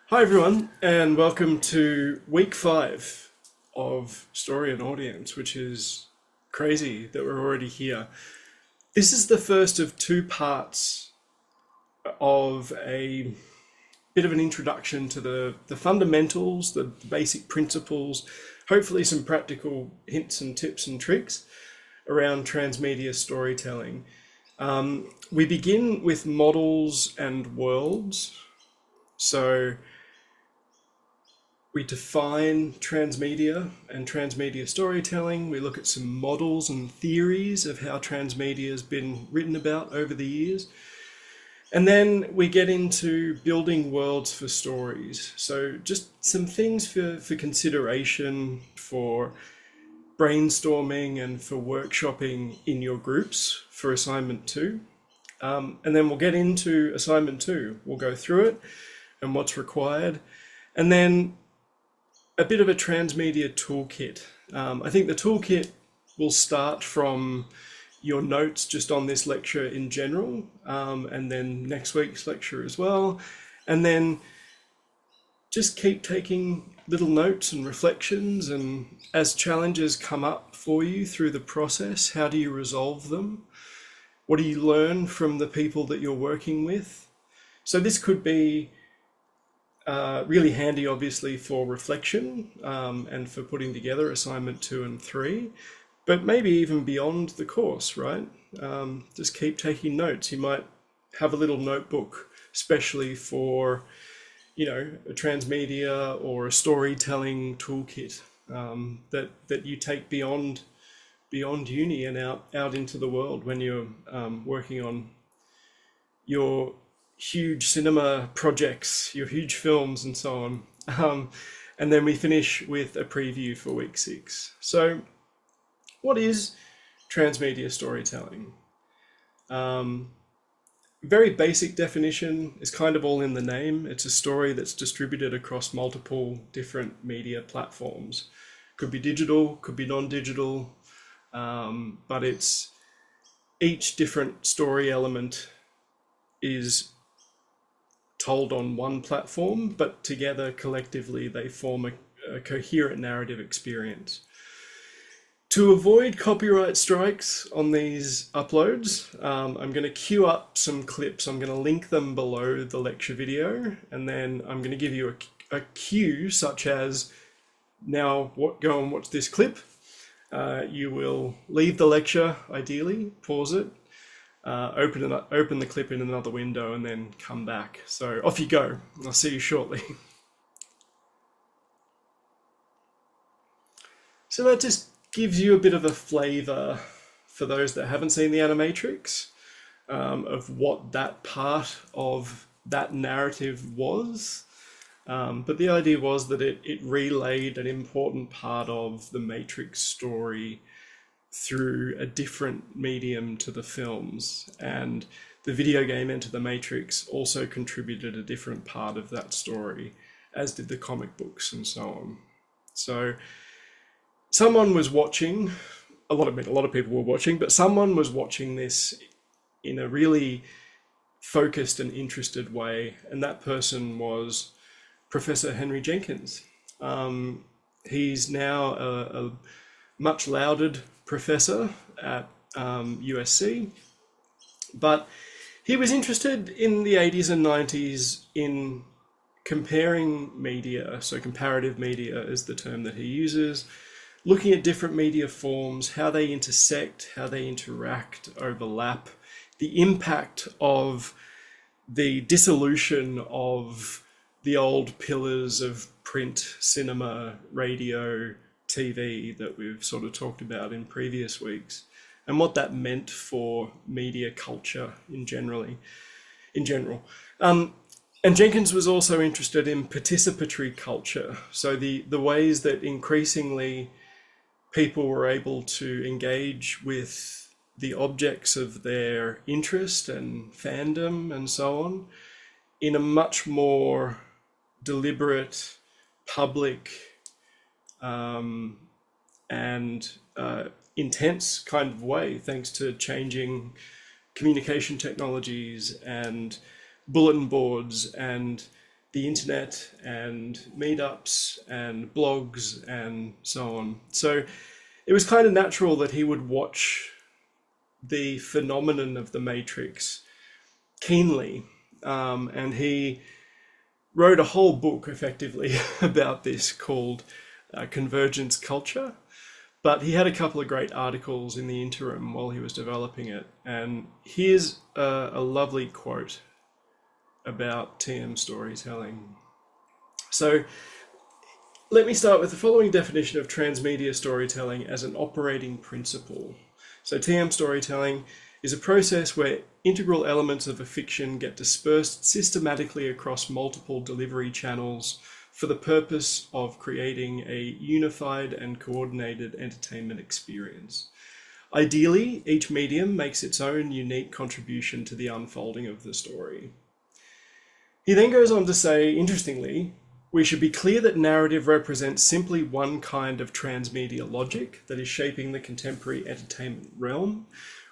Hi everyone, and welcome to week 5 of Story and Audience, which is crazy that we're already here. This is the first of 2 parts of a bit of an introduction to the fundamentals, the basic principles, hopefully some practical hints and tips and tricks around transmedia storytelling. We begin with models and worlds. So we define transmedia and transmedia storytelling. We look at some models and theories of how transmedia has been written about over the years. And then we get into building worlds for stories. So just some things for consideration, for brainstorming and for workshopping in your groups for assignment 2. And then we'll get into assignment 2. We'll go through it and what's required. And then a bit of a transmedia toolkit. I think the toolkit will start from your notes just on this lecture in general, and then next week's lecture as well. And then just keep taking little notes and reflections, and as challenges come up for you through the process, how do you resolve them? What do you learn from the people that you're working with? So this could be really handy, obviously, for reflection and for putting together assignment 2 and 3, but maybe even beyond the course, right? Just keep taking notes. You might have a little notebook, especially for, a transmedia or a storytelling toolkit that you take beyond uni and out into the world when you're working on your huge cinema projects, your huge films and so on. And then we finish with a preview for week 6. So what is transmedia storytelling? Very basic definition is kind of all in the name. It's a story that's distributed across multiple different media platforms. Could be digital, could be non-digital, but it's each different story element is told on one platform, but together collectively they form a coherent narrative experience. To avoid copyright strikes on these uploads, I'm going to queue up some clips. I'm going to link them below the lecture video, and then I'm going to give you a cue such as, now go and watch this clip. You will leave the lecture, ideally, pause it, open the clip in another window, and then come back. So off you go. I'll see you shortly. So that just gives you a bit of a flavor for those that haven't seen the Animatrix of what that part of that narrative was. But the idea was that it relayed an important part of the Matrix story through a different medium to the films, and the video game Enter the Matrix also contributed a different part of that story, as did the comic books and so on. So someone was watching, a lot of people were watching, but someone was watching this in a really focused and interested way, and that person was Professor Henry Jenkins. He's now a much lauded professor at USC, but he was interested in the 80s and 90s in comparing media, so comparative media is the term that he uses, looking at different media forms, how they intersect, how they interact, overlap, the impact of the dissolution of the old pillars of print, cinema, radio, TV that we've sort of talked about in previous weeks, and what that meant for media culture in general. And Jenkins was also interested in participatory culture, so the ways that increasingly people were able to engage with the objects of their interest and fandom and so on in a much more deliberate, public, and intense kind of way, thanks to changing communication technologies and bulletin boards and the internet and meetups and blogs and so on. So it was kind of natural that he would watch the phenomenon of the Matrix keenly, and he wrote a whole book effectively about this called Convergence Culture. But he had a couple of great articles in the interim while he was developing it. And here's a lovely quote about TM storytelling. So let me start with the following definition of transmedia storytelling as an operating principle. So TM storytelling is a process where integral elements of a fiction get dispersed systematically across multiple delivery channels for the purpose of creating a unified and coordinated entertainment experience. Ideally, each medium makes its own unique contribution to the unfolding of the story. He then goes on to say, interestingly, we should be clear that narrative represents simply one kind of transmedia logic that is shaping the contemporary entertainment realm.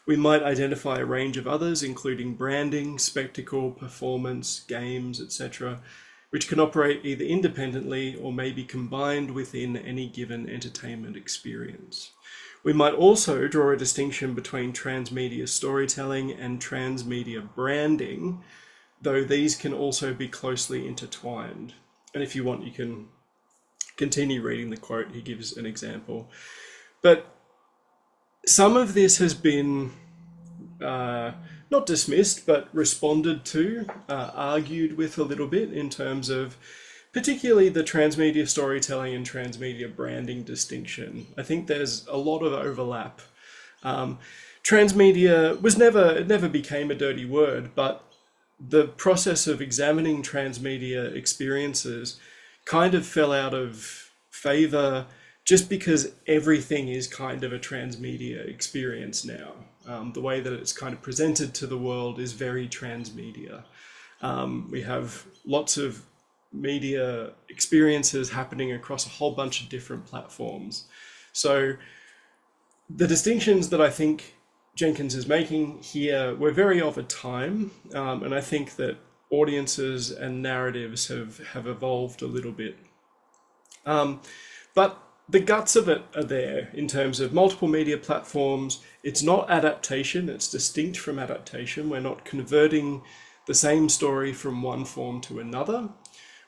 We might identify a range of others, including branding, spectacle, performance, games, etc., which can operate either independently or may be combined within any given entertainment experience. We might also draw a distinction between transmedia storytelling and transmedia branding, though these can also be closely intertwined. And if you want, you can continue reading the quote. He gives an example. But some of this has been not dismissed, but responded to, argued with a little bit in terms of particularly the transmedia storytelling and transmedia branding distinction. I think there's a lot of overlap. Transmedia it never became a dirty word, but the process of examining transmedia experiences kind of fell out of favor just because everything is kind of a transmedia experience now. The way that it's kind of presented to the world is very transmedia. We have lots of media experiences happening across a whole bunch of different platforms. So the distinctions that I think Jenkins is making here were very of a time, and I think that audiences and narratives have evolved a little bit. But the guts of it are there in terms of multiple media platforms. It's not adaptation, it's distinct from adaptation. We're not converting the same story from one form to another.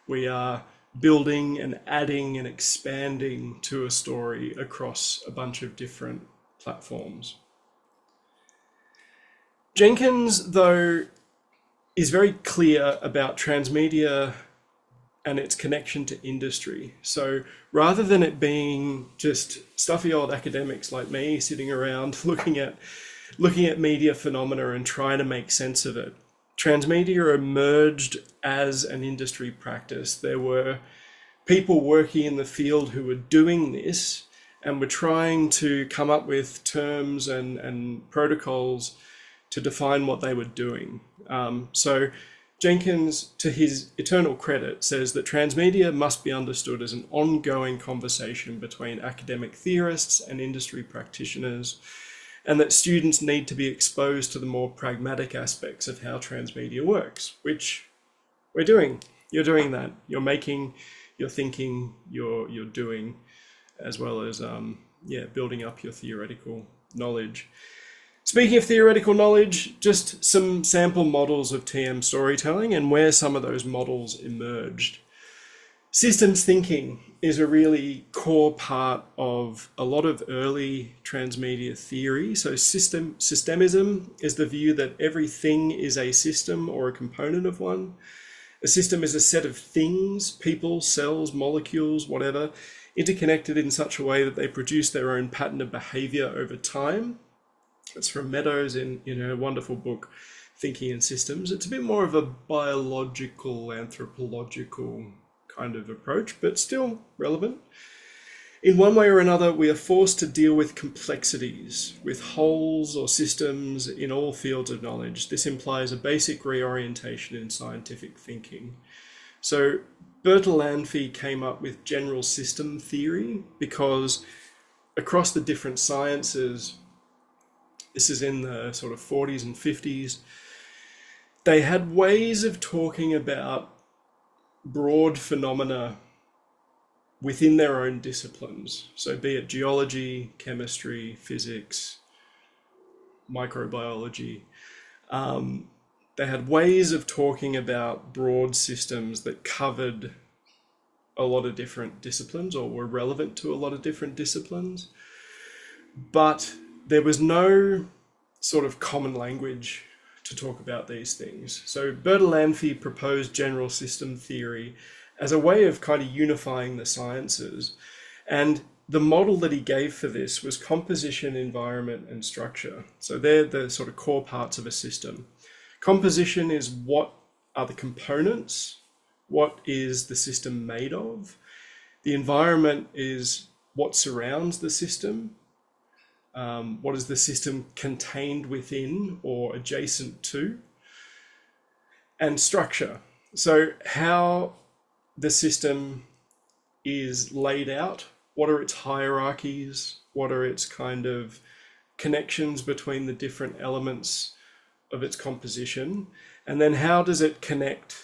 We are building and adding and expanding to a story across a bunch of different platforms. Jenkins, though, is very clear about transmedia and its connection to industry. So rather than it being just stuffy old academics like me sitting around looking at media phenomena and trying to make sense of it, transmedia emerged as an industry practice. There were people working in the field who were doing this and were trying to come up with terms and protocols to define what they were doing. So Jenkins, to his eternal credit, says that transmedia must be understood as an ongoing conversation between academic theorists and industry practitioners, and that students need to be exposed to the more pragmatic aspects of how transmedia works, which we're doing. You're doing that. You're making, you're thinking, you're doing, as well as building up your theoretical knowledge. Speaking of theoretical knowledge, just some sample models of TM storytelling and where some of those models emerged. Systems thinking is a really core part of a lot of early transmedia theory. So systemism is the view that everything is a system or a component of one. A system is a set of things, people, cells, molecules, whatever, interconnected in such a way that they produce their own pattern of behavior over time. It's from Meadows in her wonderful book, Thinking in Systems. It's a bit more of a biological, anthropological kind of approach, but still relevant. In one way or another, we are forced to deal with complexities, with wholes or systems in all fields of knowledge. This implies a basic reorientation in scientific thinking. So Bertalanffy came up with general system theory because across the different sciences, this is in the sort of 40s and 50s, they had ways of talking about broad phenomena within their own disciplines. So be it geology, chemistry, physics, microbiology. They had ways of talking about broad systems that covered a lot of different disciplines or were relevant to a lot of different disciplines. But there was no sort of common language to talk about these things. So Bertalanffy proposed general system theory as a way of kind of unifying the sciences. And the model that he gave for this was composition, environment, and structure. So they're the sort of core parts of a system. Composition is what are the components, what is the system made of. The environment is what surrounds the system. What is the system contained within or adjacent to? And structure. So how the system is laid out, what are its hierarchies, what are its kind of connections between the different elements of its composition, and then how does it connect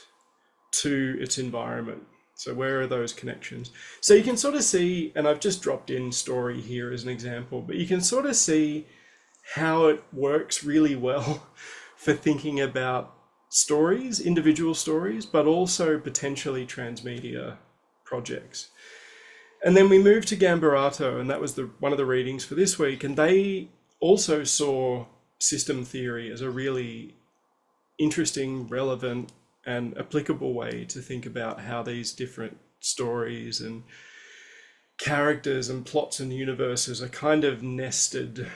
to its environment? So where are those connections? So you can sort of see, and I've just dropped in story here as an example, but you can sort of see how it works really well for thinking about stories, individual stories, but also potentially transmedia projects. And then we moved to Gambarato, and that was one of the readings for this week, and they also saw system theory as a really interesting, relevant, and applicable way to think about how these different stories and characters and plots and universes are kind of nested,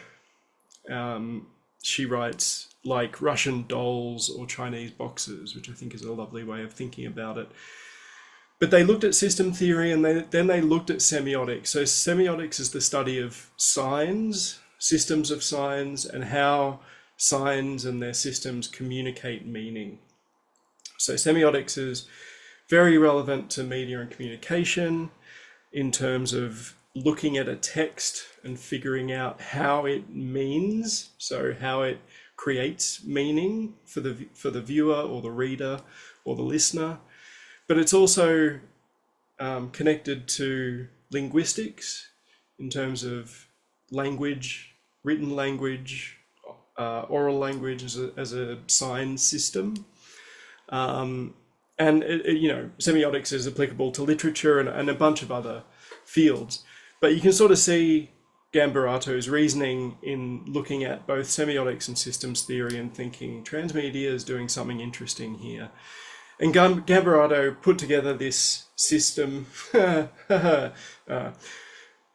she writes, like Russian dolls or Chinese boxes, which I think is a lovely way of thinking about it. But they looked at system theory, and then they looked at semiotics. So semiotics is the study of signs, systems of signs, and how signs and their systems communicate meaning. So semiotics is very relevant to media and communication in terms of looking at a text and figuring out how it means, so how it creates meaning for the viewer or the reader or the listener. But it's also connected to linguistics in terms of language, written language, oral language as a sign system. And semiotics is applicable to literature and a bunch of other fields. But you can sort of see Gambarato's reasoning in looking at both semiotics and systems theory and thinking transmedia is doing something interesting here. And Gambarato put together this system, put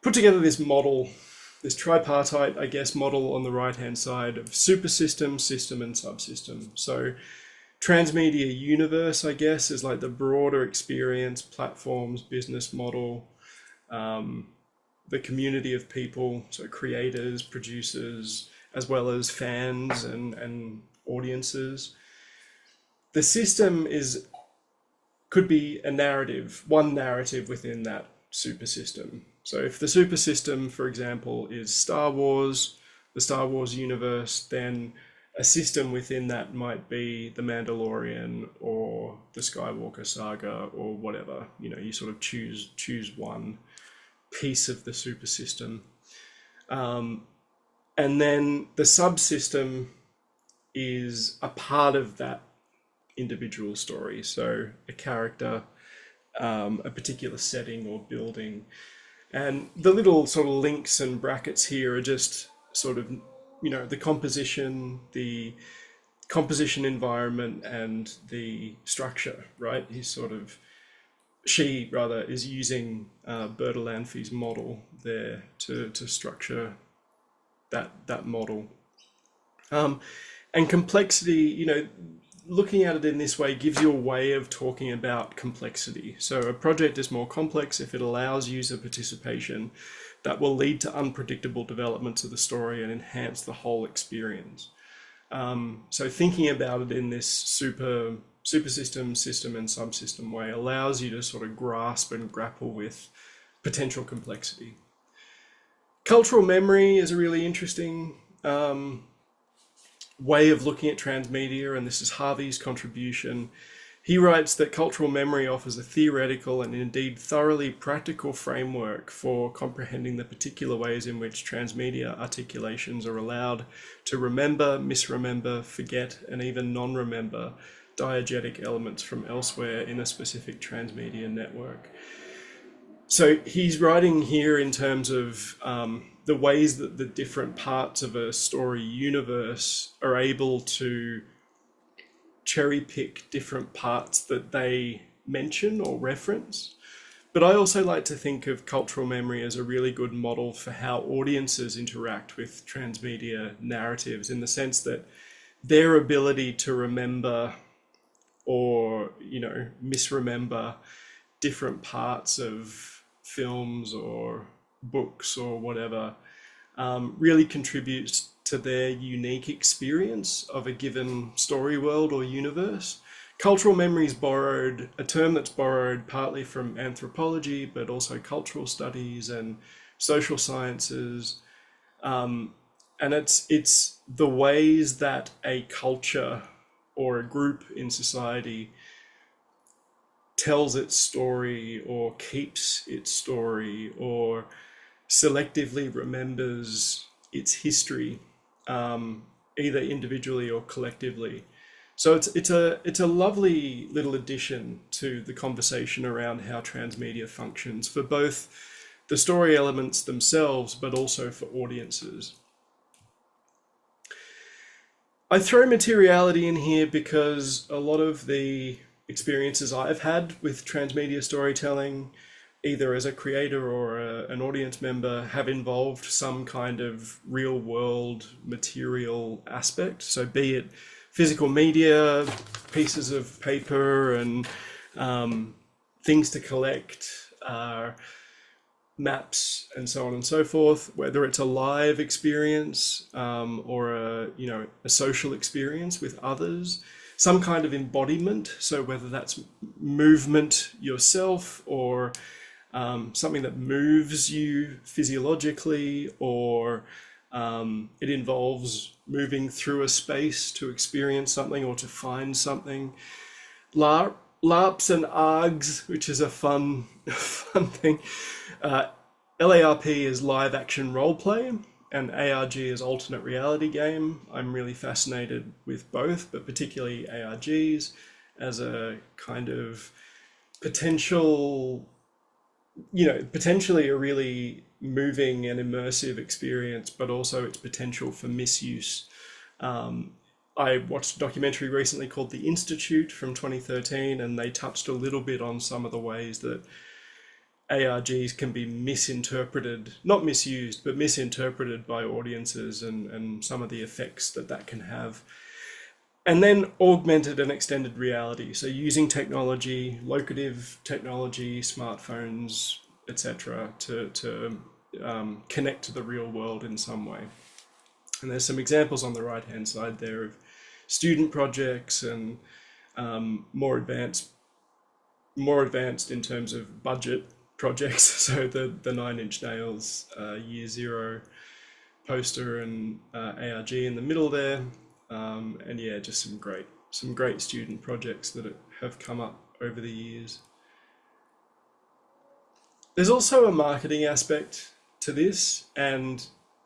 together this model, this tripartite, I guess, model on the right-hand side of supersystem, system, and subsystem. So transmedia universe, I guess, is like the broader experience, platforms, business model, the community of people, so creators, producers, as well as fans and audiences. The system could be a narrative, one narrative within that super system. So if the super system, for example, is Star Wars, the Star Wars universe, then a system within that might be The Mandalorian or the Skywalker saga or whatever. You know, you sort of choose one piece of the super system. And then the subsystem is a part of that individual story. So a character, a particular setting or building. And the little sort of links and brackets here are just sort of, you know, the composition environment and the structure, right? She is using Bertalanffy's model there to structure that model. And complexity, you know, looking at it in this way gives you a way of talking about complexity. So a project is more complex if it allows user participation that will lead to unpredictable developments of the story and enhance the whole experience. So thinking about it in this supersystem, system, and subsystem way allows you to sort of grasp and grapple with potential complexity. Cultural memory is a really interesting way of looking at transmedia, and this is Harvey's contribution. He writes that cultural memory offers a theoretical and indeed thoroughly practical framework for comprehending the particular ways in which transmedia articulations are allowed to remember, misremember, forget, and even non-remember diegetic elements from elsewhere in a specific transmedia network. So he's writing here in terms of the ways that the different parts of a story universe are able to cherry pick different parts that they mention or reference. But I also like to think of cultural memory as a really good model for how audiences interact with transmedia narratives, in the sense that their ability to remember or, misremember different parts of films or books or whatever really contributes to their unique experience of a given story world or universe. Cultural memory is a term that's borrowed partly from anthropology, but also cultural studies and social sciences. And it's the ways that a culture or a group in society tells its story or keeps its story or selectively remembers its history, either individually or collectively. So it's a lovely little addition to the conversation around how transmedia functions for both the story elements themselves, but also for audiences. I throw materiality in here because a lot of the experiences I've had with transmedia storytelling, either as a creator or an audience member, have involved some kind of real world material aspect. So be it physical media, pieces of paper and things to collect, maps and so on and so forth, whether it's a live experience or a social experience with others, some kind of embodiment. So whether that's movement yourself or something that moves you physiologically, or it involves moving through a space to experience something or to find something. LARPs and ARGs, which is a fun thing. LARP is live action role play, and ARG is alternate reality game. I'm really fascinated with both, but particularly ARGs as a kind of potentially a really moving and immersive experience, but also its potential for misuse. I watched a documentary recently called The Institute from 2013, and they touched a little bit on some of the ways that ARGs can be misinterpreted, not misused, but misinterpreted by audiences, and some of the effects that can have. And then augmented and extended reality. So using technology, locative technology, smartphones, etc., to connect to the real world in some way. And there's some examples on the right-hand side there of student projects and more advanced in terms of budget projects. So the 9 Inch Nails Year Zero poster and ARG in the middle there. And yeah, just some great student projects that have come up over the years. There's also a marketing aspect to this, and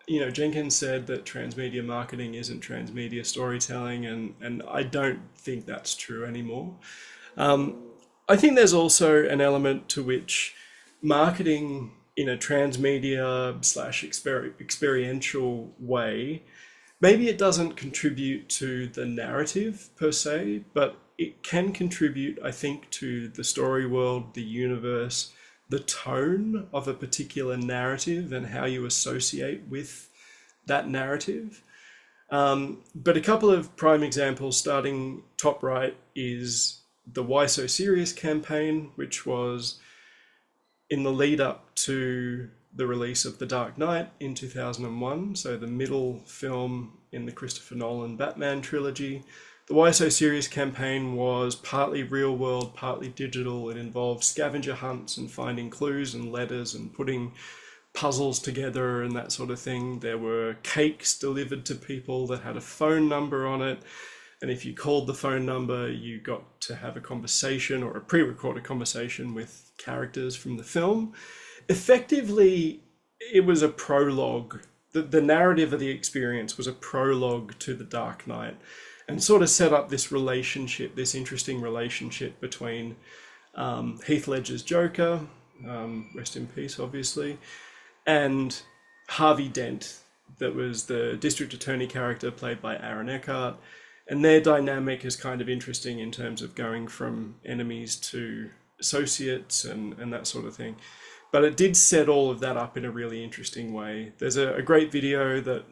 Jenkins said that transmedia marketing isn't transmedia storytelling, and I don't think that's true anymore. I think there's also an element to which marketing in a transmedia / experiential way, maybe it doesn't contribute to the narrative per se, but it can contribute, I think, to the story world, the universe, the tone of a particular narrative and how you associate with that narrative. But a couple of prime examples, starting top right, is the Why So Serious campaign, which was in the lead up to the release of The Dark Knight in 2001, so the middle film in the Christopher Nolan Batman trilogy. The Why So Serious campaign was partly real world, partly digital. It involved scavenger hunts and finding clues and letters and putting puzzles together and that sort of thing. There were cakes delivered to people that had a phone number on it. And if you called the phone number, you got to have a conversation or a pre-recorded conversation with characters from the film. Effectively, it was a prologue. The narrative of the experience was a prologue to The Dark Knight, and sort of set up this relationship, this interesting relationship between Heath Ledger's Joker, rest in peace, obviously, and Harvey Dent, that was the district attorney character played by Aaron Eckhart. And their dynamic is kind of interesting in terms of going from enemies to associates and that sort of thing. But it did set all of that up in a really interesting way. There's a great video that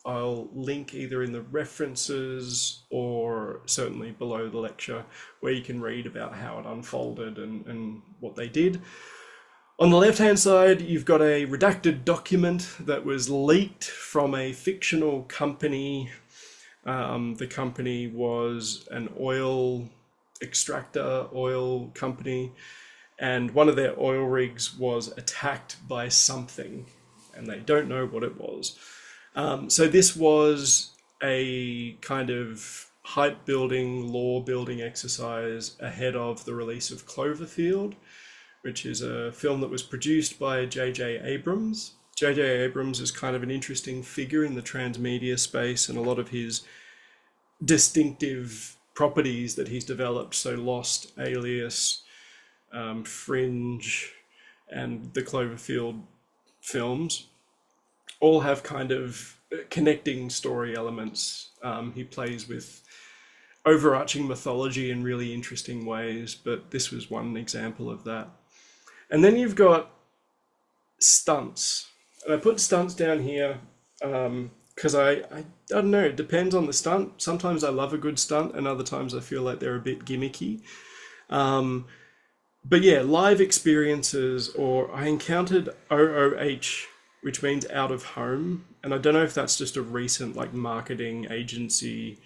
I'll link either in the references or certainly below the lecture, where you can read about how it unfolded and what they did. On the left-hand side, you've got a redacted document that was leaked from a fictional company. The company was an oil extractor, oil company, and one of their oil rigs was attacked by something, and they don't know what it was. So this was a kind of hype-building, lore-building exercise ahead of the release of Cloverfield, which is a film that was produced by J.J. Abrams. J.J. Abrams is kind of an interesting figure in the transmedia space, and a lot of his distinctive properties that he's developed, so Lost, Alias, Fringe, and the Cloverfield films, all have kind of connecting story elements. He plays with overarching mythology in really interesting ways, but this was one example of that. And then you've got stunts. And I put stunts down here because I don't know, it depends on the stunt. Sometimes I love a good stunt and other times I feel like they're a bit gimmicky. But yeah, live experiences, or I encountered OOH, which means out of home. And I don't know if that's just a recent like marketing agency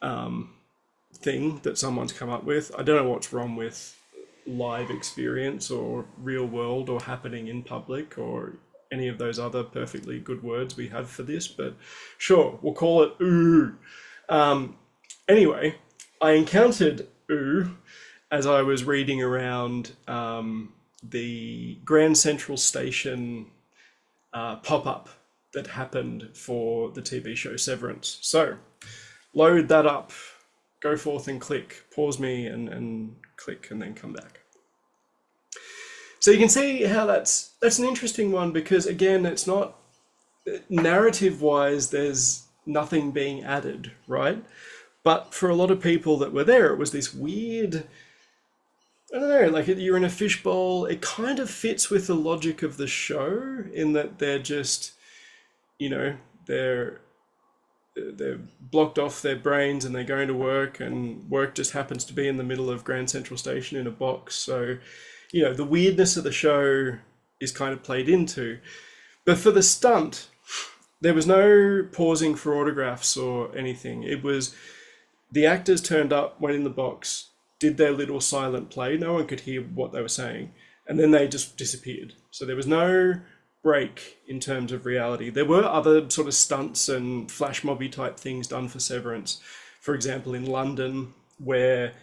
thing that someone's come up with. I don't know what's wrong with live experience or real world or happening in public or any of those other perfectly good words we have for this, but sure, we'll call it ooh. Anyway, I encountered ooh as I was reading around the Grand Central Station pop-up that happened for the TV show Severance. So load that up, go forth and click, pause me and click and then come back. So you can see how that's an interesting one, because again, it's not narrative wise, there's nothing being added, right? But for a lot of people that were there, it was this weird, I don't know, like you're in a fishbowl. It kind of fits with the logic of the show in that they're just, you know, they're blocked off their brains and they're going to work, and work just happens to be in the middle of Grand Central Station in a box. So, you know, the weirdness of the show is kind of played into. But for the stunt, there was no pausing for autographs or anything. It was the actors turned up, went in the box, did their little silent play. No one could hear what they were saying. And then they just disappeared. So there was no break in terms of reality. There were other sort of stunts and flash mobby type things done for Severance. For example, in London, where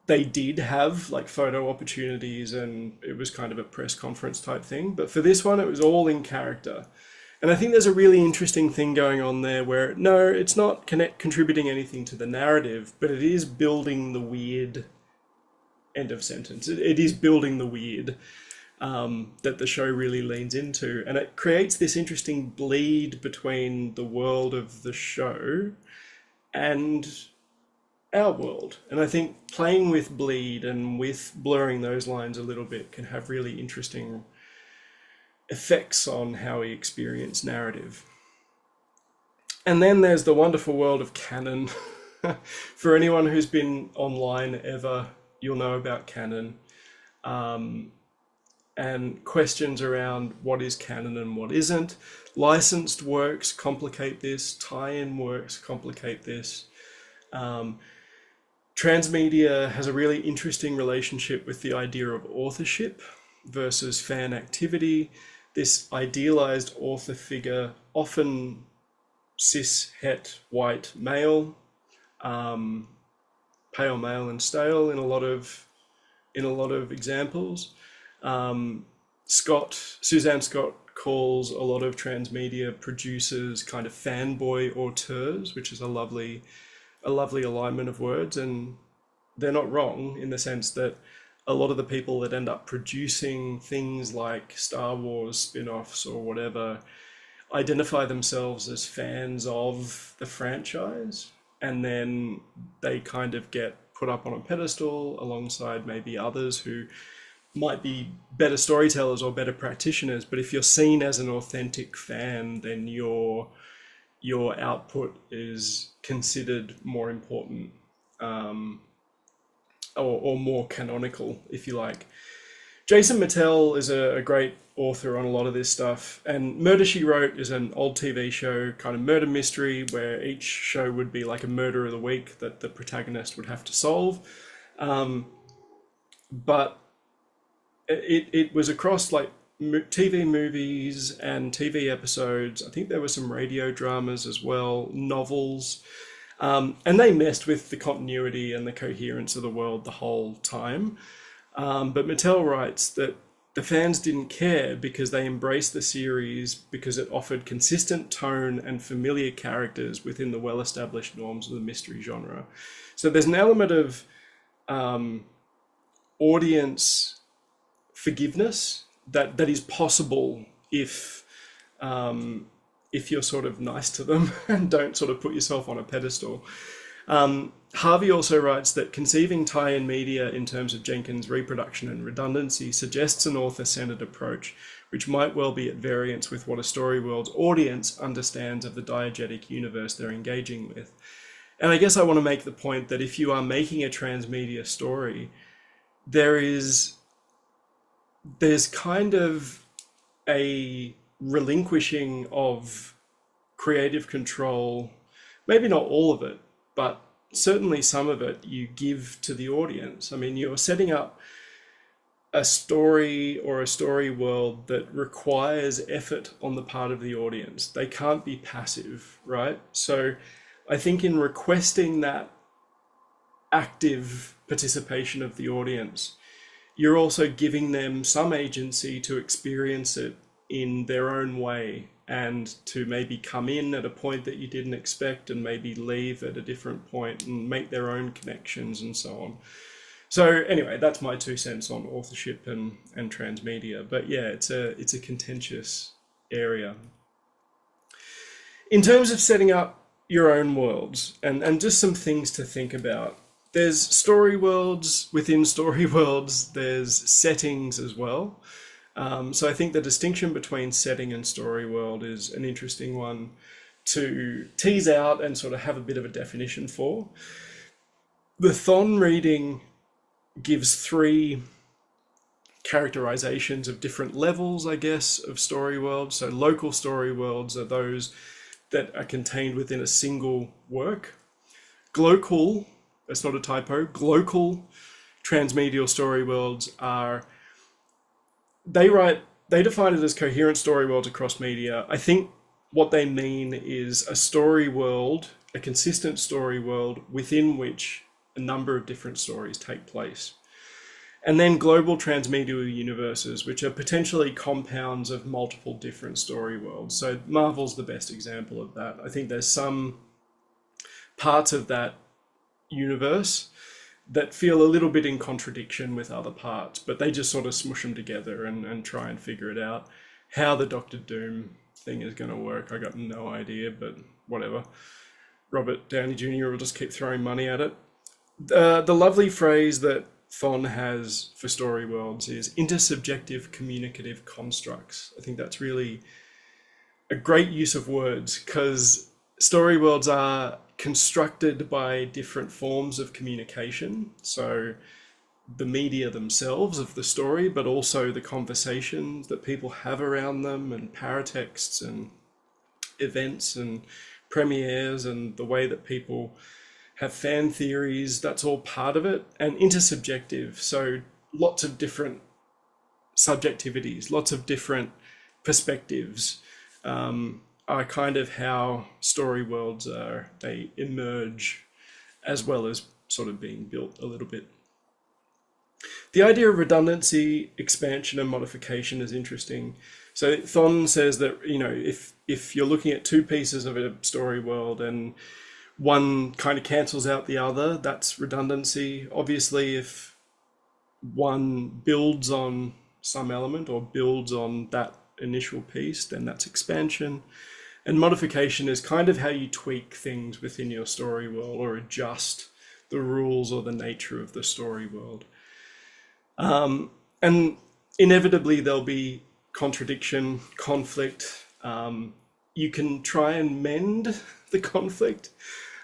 they did have like photo opportunities and it was kind of a press conference type thing. But for this one, it was all in character. And I think there's a really interesting thing going on there where, no, it's not contributing anything to the narrative, but it is building the weird, end of sentence. It is building the weird that the show really leans into. And it creates this interesting bleed between the world of the show and our world. And I think playing with bleed and with blurring those lines a little bit can have really interesting effects on how we experience narrative. And then there's the wonderful world of canon. For anyone who's been online ever, you'll know about canon. And questions around what is canon and what isn't. Licensed works complicate this. Tie-in works complicate this. Transmedia has a really interesting relationship with the idea of authorship. versus fan activity, this idealized author figure, often cis, het, white, male, pale male and stale in a lot of examples. Suzanne Scott calls a lot of transmedia producers kind of fanboy auteurs, which is a lovely alignment of words, and they're not wrong in the sense that a lot of the people that end up producing things like Star Wars spin-offs or whatever identify themselves as fans of the franchise, and then they kind of get put up on a pedestal alongside maybe others who might be better storytellers or better practitioners. But if you're seen as an authentic fan, then your output is considered more important, or more canonical, if you like. Jason Mattel is a great author on a lot of this stuff, and Murder, She Wrote is an old TV show, kind of murder mystery, where each show would be like a murder of the week that the protagonist would have to solve. But it was across like TV movies and TV episodes. I think there were some radio dramas as well, novels. And they messed with the continuity and the coherence of the world the whole time. But Mattel writes that the fans didn't care because they embraced the series because it offered consistent tone and familiar characters within the well-established norms of the mystery genre. So there's an element of audience forgiveness that is possible if you're sort of nice to them and don't sort of put yourself on a pedestal. Harvey also writes that conceiving tie-in media in terms of Jenkins' reproduction and redundancy suggests an author-centered approach, which might well be at variance with what a story world's audience understands of the diegetic universe they're engaging with. And I guess I want to make the point that if you are making a transmedia story, there's kind of a relinquishing of creative control, maybe not all of it, but certainly some of it you give to the audience. I mean, you're setting up a story or a story world that requires effort on the part of the audience. They can't be passive, right? So I think in requesting that active participation of the audience, you're also giving them some agency to experience it in their own way, and to maybe come in at a point that you didn't expect and maybe leave at a different point and make their own connections and so on. So anyway, that's my 2 cents on authorship and transmedia. But yeah, it's a contentious area. In terms of setting up your own worlds and just some things to think about, there's story worlds within story worlds, there's settings as well. So I think the distinction between setting and story world is an interesting one to tease out and sort of have a bit of a definition for. The Thon reading gives 3 characterizations of different levels, I guess, of story worlds. So local story worlds are those that are contained within a single work. Glocal, that's not a typo, glocal transmedial story worlds are, they define it as coherent story worlds across media. I think what they mean is a story world, a consistent story world within which a number of different stories take place. And then global transmedial universes, which are potentially compounds of multiple different story worlds. So Marvel's the best example of that. I think there's some parts of that universe that feel a little bit in contradiction with other parts, but they just sort of smush them together and try and figure it out. How the Doctor Doom thing is going to work, I got no idea, but whatever. Robert Downey Jr. will just keep throwing money at it. The lovely phrase that Thon has for story worlds is intersubjective communicative constructs. I think that's really a great use of words, because story worlds are constructed by different forms of communication. So the media themselves of the story, but also the conversations that people have around them, and paratexts and events and premieres and the way that people have fan theories, that's all part of it. And intersubjective, so lots of different subjectivities, lots of different perspectives, are kind of how story worlds are. They emerge as well as sort of being built a little bit. The idea of redundancy, expansion, and modification is interesting. So Thon says that, you know, if you're looking at two pieces of a story world and one kind of cancels out the other, that's redundancy. Obviously, if one builds on some element or builds on that initial piece, then that's expansion. And modification is kind of how you tweak things within your story world or adjust the rules or the nature of the story world. And inevitably there'll be contradiction, conflict. You can try and mend the conflict.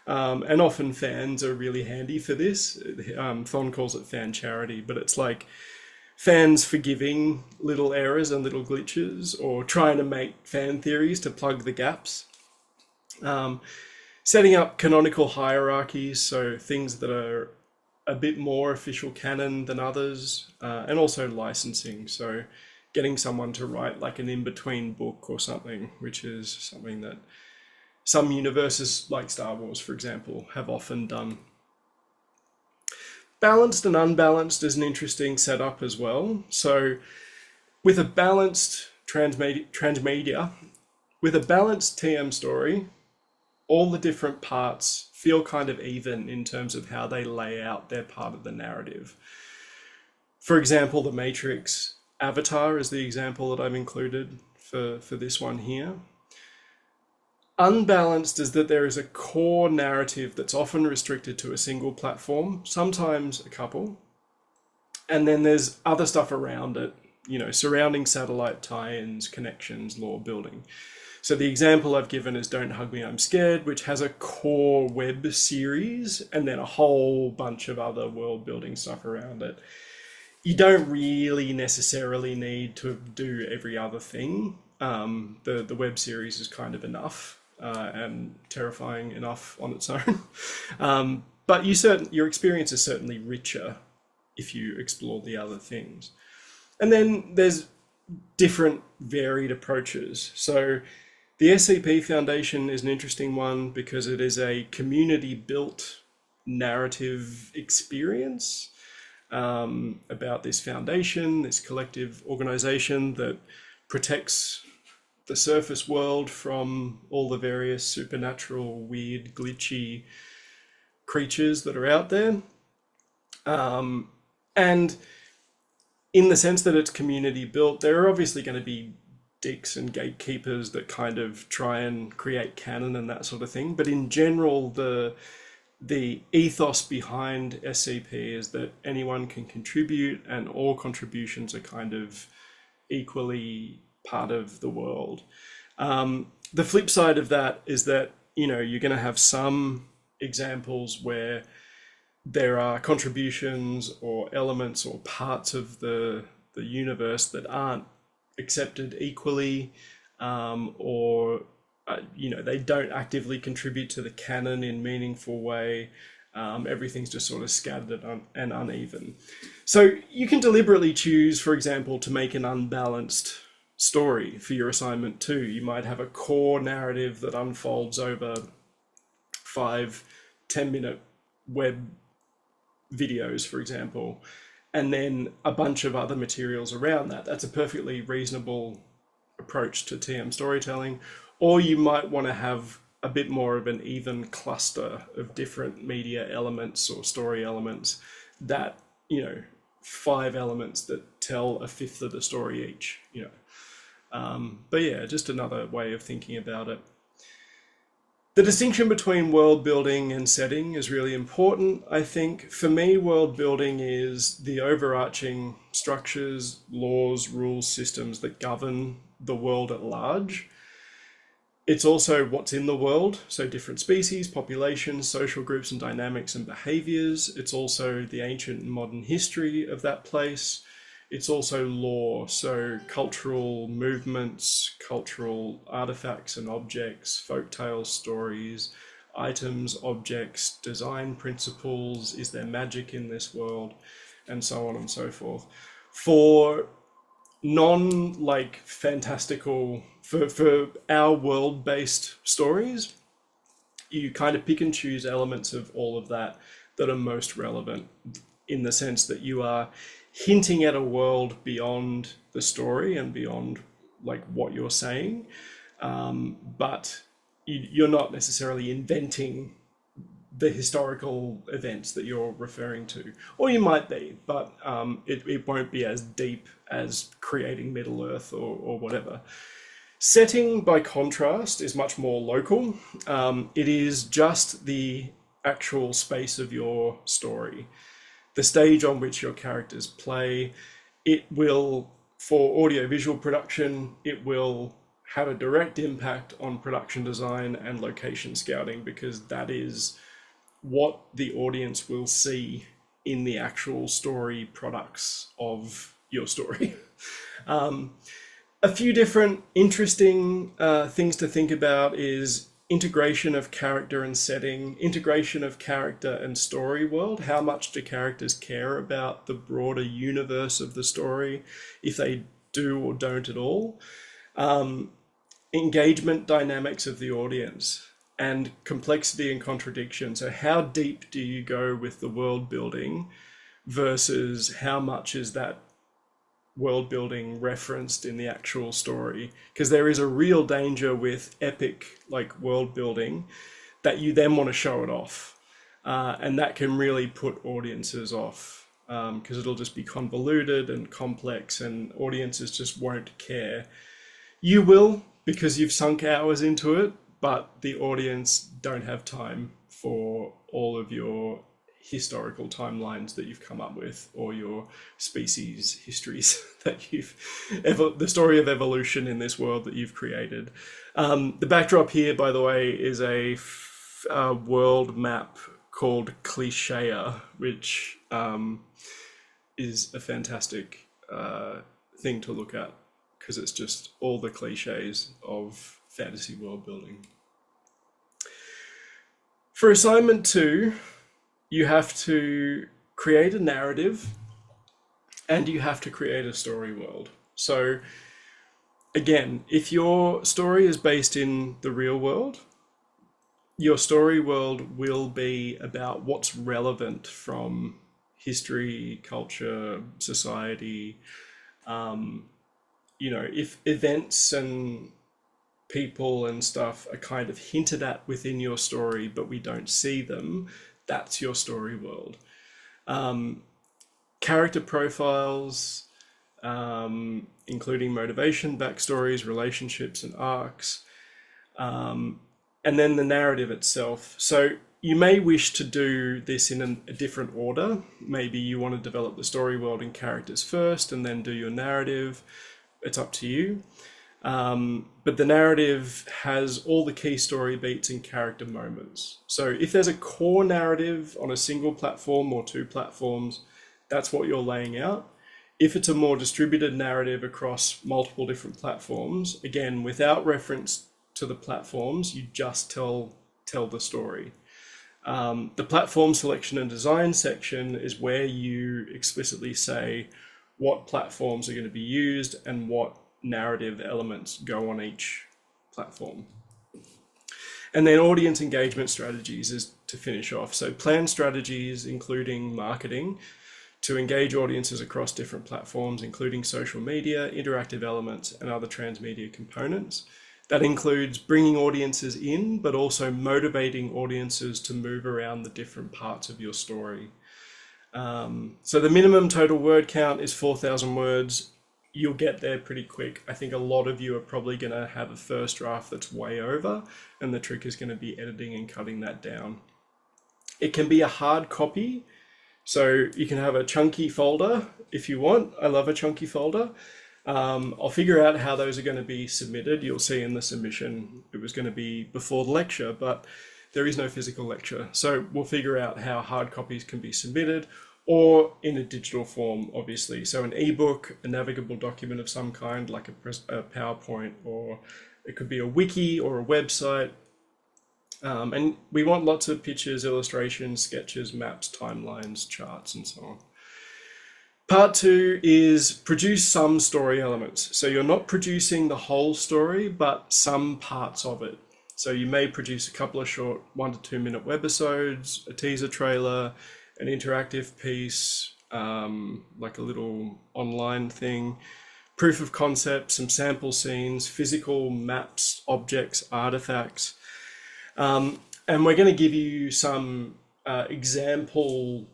And often fans are really handy for this. Thon calls it fan charity, but it's like fans forgiving little errors and little glitches, or trying to make fan theories to plug the gaps. Setting up canonical hierarchies, so things that are a bit more official canon than others, and also licensing, so getting someone to write like an in-between book or something, which is something that some universes, like Star Wars, for example, have often done. Balanced and unbalanced is an interesting setup as well. So with a balanced transmedia, with a balanced TM story, all the different parts feel kind of even in terms of how they lay out their part of the narrative. For example, The Matrix, Avatar is the example that I've included for this one here. Unbalanced is that there is a core narrative that's often restricted to a single platform, sometimes a couple, and then there's other stuff around it, you know, surrounding satellite tie-ins, connections, lore building. So the example I've given is Don't Hug Me, I'm Scared, which has a core web series and then a whole bunch of other world building stuff around it. You don't really necessarily need to do every other thing. The web series is kind of enough. And terrifying enough on its own. But your experience is certainly richer if you explore the other things. And then there's different varied approaches. So the SCP Foundation is an interesting one because it is a community-built narrative experience about this foundation, this collective organization that protects the surface world from all the various supernatural, weird, glitchy creatures that are out there. And in the sense that it's community built, there are obviously going to be dicks and gatekeepers that kind of try and create canon and that sort of thing. But in general, the ethos behind SCP is that anyone can contribute and all contributions are kind of equally part of the world. The flip side of that is that, you know, you're going to have some examples where there are contributions or elements or parts of the universe that aren't accepted equally, or you know, they don't actively contribute to the canon in a meaningful way. Everything's just sort of scattered and uneven. So you can deliberately choose, for example, to make an unbalanced story for your assignment too. You might have a core narrative that unfolds over 5-10 minute web videos, for example, and then a bunch of other materials around that. That's a perfectly reasonable approach to TM storytelling. Or you might want to have a bit more of an even cluster of different media elements or story elements that, you know, 5 elements that tell a fifth of the story each, you know. But yeah, just another way of thinking about it. The distinction between world building and setting is really important, I think. For me, world building is the overarching structures, laws, rules, systems that govern the world at large. It's also what's in the world, so different species, populations, social groups and dynamics and behaviors. It's also the ancient and modern history of that place. It's also lore, so cultural movements, cultural artifacts and objects, folktales, stories, items, objects, design principles, is there magic in this world, and so on and so forth. For non like fantastical for our world based stories, you kind of pick and choose elements of all of that that are most relevant, in the sense that you are hinting at a world beyond the story and beyond like what you're saying, but you're not necessarily inventing the historical events that you're referring to, or you might be, but it won't be as deep as creating Middle Earth or whatever. Setting, by contrast, is much more local. It is just the actual space of your story, the stage on which your characters play. It will, for audiovisual production, it will have a direct impact on production design and location scouting, because that is what the audience will see in the actual story products of your story. A few different interesting things to think about is integration of character and setting, integration of character and story world. How much do characters care about the broader universe of the story, if they do or don't at all? Engagement dynamics of the audience, and complexity and contradiction. So how deep do you go with the world building versus how much is that world building referenced in the actual story? Because there is a real danger with epic like world building that you then want to show it off, and that can really put audiences off, because it'll just be convoluted and complex and audiences just won't care. You will, because you've sunk hours into it, but the audience don't have time for all of your historical timelines that you've come up with, or your species histories that you've the story of evolution in this world that you've created. The backdrop here, by the way, is a world map called Clichea, which is a fantastic thing to look at, because it's just all the cliches of fantasy world building. For assignment 2, you have to create a narrative and you have to create a story world. So again, if your story is based in the real world, your story world will be about what's relevant from history, culture, society. If events and people and stuff are kind of hinted at within your story, but we don't see them, that's your story world. Character profiles, including motivation, backstories, relationships, and arcs, and then the narrative itself. So you may wish to do this in a different order. Maybe you want to develop the story world and characters first and then do your narrative. It's up to you. But the narrative has all the key story beats and character moments. So if there's a core narrative on a single platform or 2 platforms, that's what you're laying out. If it's a more distributed narrative across multiple different platforms, again, without reference to the platforms, you just tell the story. The platform selection and design section is where you explicitly say what platforms are going to be used and what narrative elements go on each platform. And then audience engagement strategies is to finish off. So plan strategies, including marketing, to engage audiences across different platforms, including social media, interactive elements, and other transmedia components. That includes bringing audiences in, but also motivating audiences to move around the different parts of your story. So the minimum total word count is 4,000 words. You'll get there pretty quick. I think a lot of you are probably going to have a first draft that's way over, and the trick is going to be editing and cutting that down. It can be a hard copy, so you can have a chunky folder if you want. I love a chunky folder. I'll figure out how those are going to be submitted. You'll see in the submission it was going to be before the lecture, but there is no physical lecture. So we'll figure out how hard copies can be submitted, or in a digital form, obviously. So an ebook, a navigable document of some kind, like a PowerPoint, or it could be a wiki or a website. And we want lots of pictures, illustrations, sketches, maps, timelines, charts, and so on. Part 2 is produce some story elements. So you're not producing the whole story, but some parts of it. So you may produce a couple of short 1 to 2 minute webisodes, a teaser trailer, an interactive piece, like a little online thing, proof of concept, some sample scenes, physical maps, objects, artifacts. And we're going to give you some example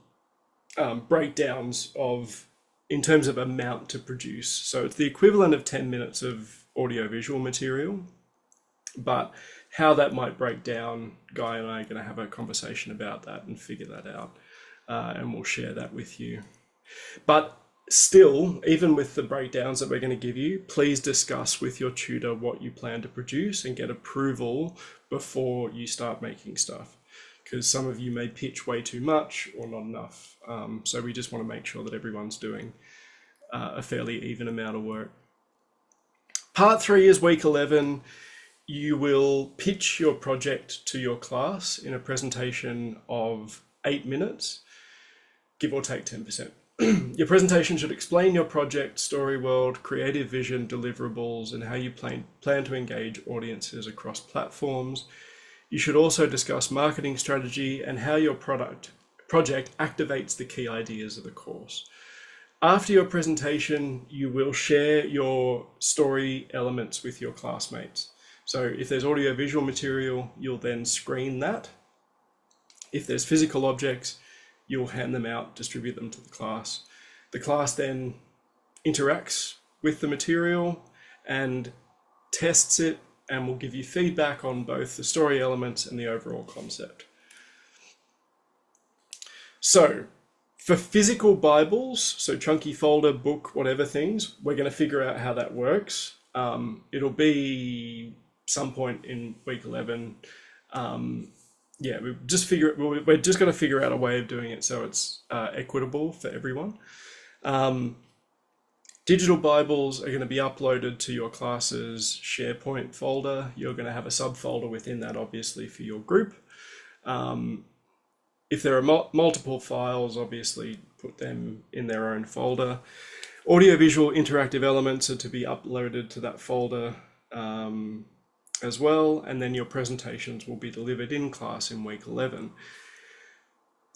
breakdowns of, in terms of amount to produce. So it's the equivalent of 10 minutes of audiovisual material, but how that might break down, Guy and I are going to have a conversation about that and figure that out, and we'll share that with you. But still, even with the breakdowns that we're going to give you, please discuss with your tutor what you plan to produce and get approval before you start making stuff, because some of you may pitch way too much or not enough. So we just want to make sure that everyone's doing a fairly even amount of work. Part 3 is week 11. You will pitch your project to your class in a presentation of 8 minutes, give or take 10%. Your presentation should explain your project, story world, creative vision, deliverables, and how you plan to engage audiences across platforms. You should also discuss marketing strategy and how your project activates the key ideas of the course. After your presentation, you will share your story elements with your classmates. So if there's audiovisual material, you'll then screen that. If there's physical objects, you'll hand them out, distribute them to the class. The class then interacts with the material and tests it, and will give you feedback on both the story elements and the overall concept. So for physical Bibles, so chunky folder, book, whatever things, we're going to figure out how that works. It'll be some point in week 11. Yeah, we're just going to figure out a way of doing it so it's equitable for everyone. Digital Bibles are going to be uploaded to your class's SharePoint folder. You're going to have a subfolder within that, obviously, for your group. If there are multiple files, obviously put them in their own folder. Audiovisual interactive elements are to be uploaded to that folder as well, and then your presentations will be delivered in class in week 11.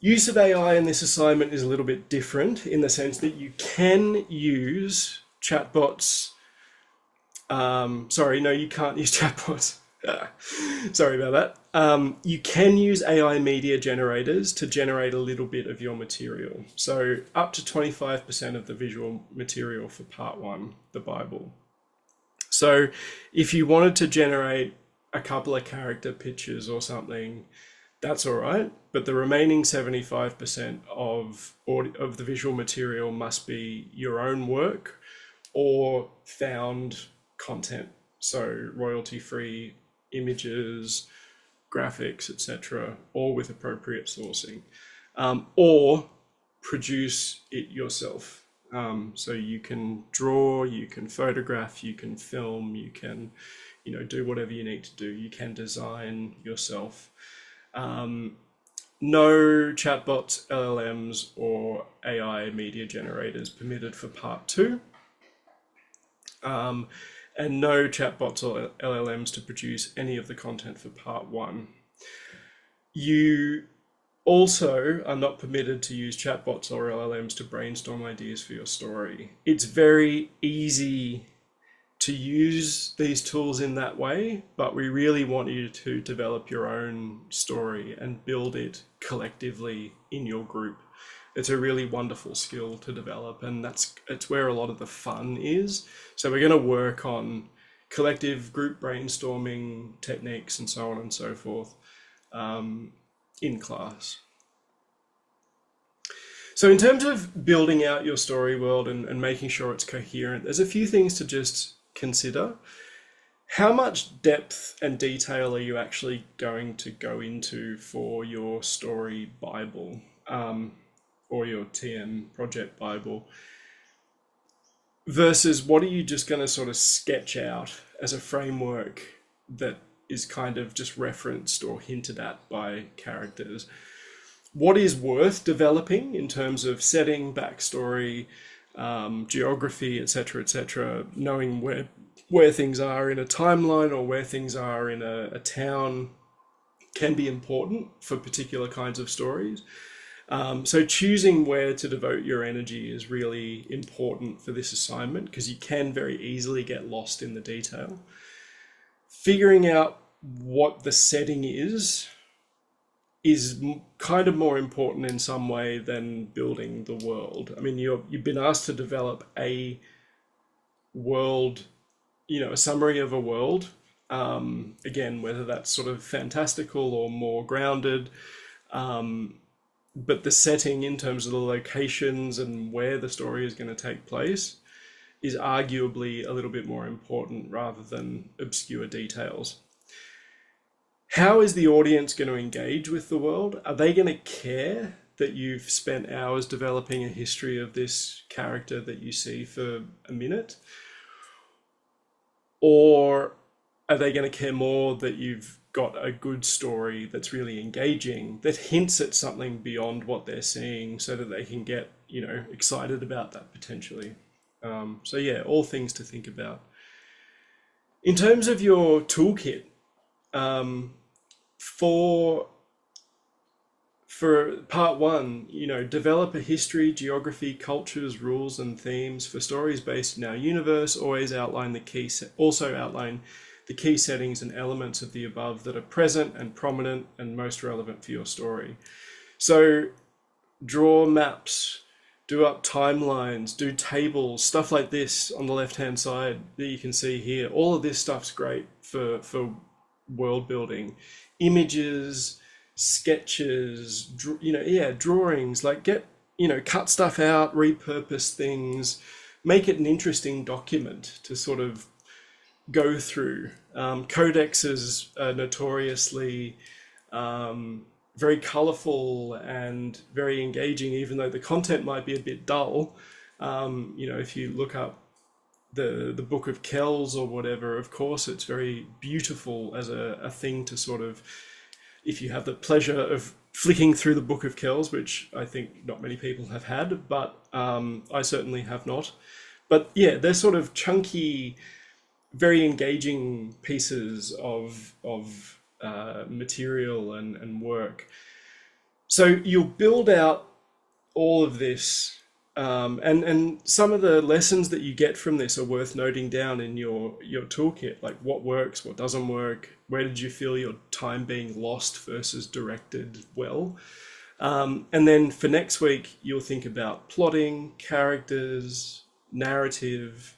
Use of AI in this assignment is a little bit different in the sense that you can use chatbots. Sorry, no, you can't use chatbots. Sorry about that. You can use AI media generators to generate a little bit of your material. So up to 25% of the visual material for part 1, the Bible. So if you wanted to generate a couple of character pictures or something, that's all right. But the remaining 75% of the visual material must be your own work or found content. So royalty-free images, graphics, etc., all with appropriate sourcing, or produce it yourself. So you can draw, you can photograph, you can film, you can, do whatever you need to do. You can design yourself. No chatbots, LLMs, or AI media generators permitted for part 2. And no chatbots or LLMs to produce any of the content for part 1. You also are not permitted to use chatbots or LLMs to brainstorm ideas for your story. It's very easy to use these tools in that way, but we really want you to develop your own story and build it collectively in your group. It's a really wonderful skill to develop, and it's where a lot of the fun is. So we're going to work on collective group brainstorming techniques and so on and so forth in class. So in terms of building out your story world and making sure it's coherent, there's a few things to just consider. How much depth and detail are you actually going to go into for your story Bible or your TM project Bible versus what are you just going to sort of sketch out as a framework that is kind of just referenced or hinted at by characters? what is worth developing in terms of setting, backstory, geography, etc., knowing where things are in a timeline or where things are in a town can be important for particular kinds of stories. So choosing where to devote your energy is really important for this assignment, because you can very easily get lost in the detail. Figuring out what the setting is kind of more important in some way than building the world. I mean, you've been asked to develop a world, a summary of a world. Again, whether that's sort of fantastical or more grounded. But the setting in terms of the locations and where the story is going to take place is arguably a little bit more important rather than obscure details. How is the audience going to engage with the world? Are they going to care that you've spent hours developing a history of this character that you see for a minute? Or are they going to care more that you've got a good story that's really engaging, that hints at something beyond what they're seeing, so that they can get, excited about that potentially? So yeah, all things to think about. In terms of your toolkit, for part one, develop a history, geography, cultures, rules, and themes for stories based in our universe. Always outline also outline the key settings and elements of the above that are present and prominent and most relevant for your story. So draw maps, do up timelines, do tables, stuff like this on the left-hand side that you can see here. All of this stuff's great for world building. Images, sketches, drawings, like cut stuff out, repurpose things, make it an interesting document to sort of go through. Codexes are notoriously very colorful and very engaging, even though the content might be a bit dull. If you look up the Book of Kells or whatever, of course, it's very beautiful as a thing to sort of, if you have the pleasure of flicking through the Book of Kells, which I think not many people have had, but I certainly have not. But yeah, they're sort of chunky, very engaging pieces of material and work. So you'll build out all of this, and some of the lessons that you get from this are worth noting down in your toolkit, like what works, what doesn't work, where did you feel your time being lost versus directed well. And then for next week, you'll think about plotting, characters, narrative,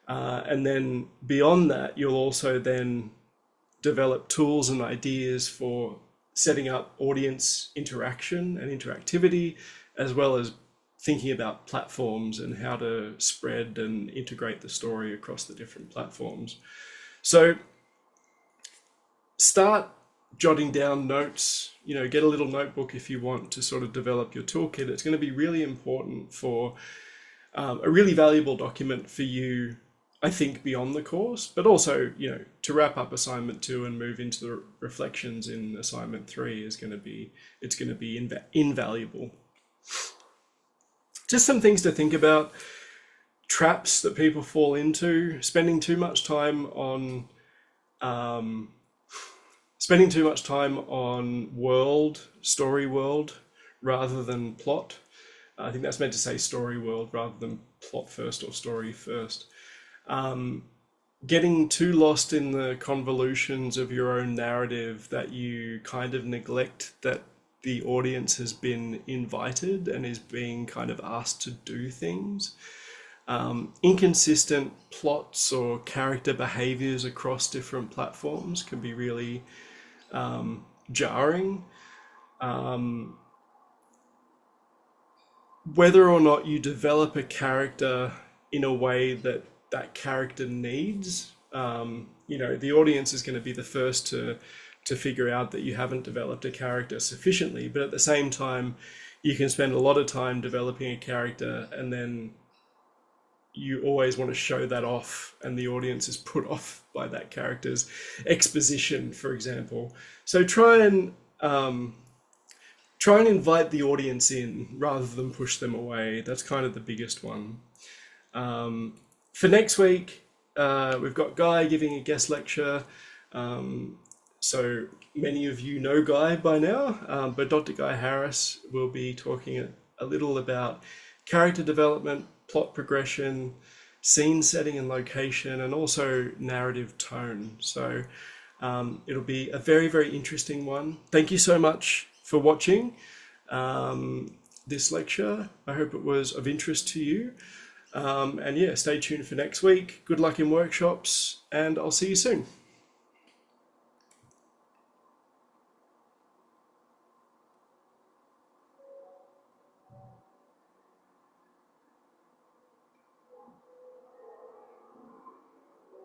and then beyond that, you'll also then develop tools and ideas for setting up audience interaction and interactivity, as well as thinking about platforms and how to spread and integrate the story across the different platforms. So start jotting down notes, get a little notebook if you want to sort of develop your toolkit. It's going to be really important for a really valuable document for you, I think, beyond the course, but also, to wrap up assignment 2 and move into the reflections in assignment 3 it's going to be invaluable. Just some things to think about. Traps that people fall into: spending too much time on story world rather than plot. I think that's meant to say story world rather than plot first or story first. Getting too lost in the convolutions of your own narrative that you kind of neglect that the audience has been invited and is being kind of asked to do things. Inconsistent plots or character behaviors across different platforms can be really jarring. Whether or not you develop a character in a way that character needs, the audience is going to be the first to figure out that you haven't developed a character sufficiently, but at the same time, you can spend a lot of time developing a character and then you always want to show that off, and the audience is put off by that character's exposition, for example. So try try and invite the audience in rather than push them away. That's kind of the biggest one. For next week, we've got Guy giving a guest lecture. So many of you know Guy by now, but Dr. Guy Harris will be talking a little about character development, plot progression, scene setting and location, and also narrative tone. So it'll be a very, very interesting one. Thank you so much for watching this lecture. I hope it was of interest to you. And yeah, stay tuned for next week. Good luck in workshops, and I'll see you soon.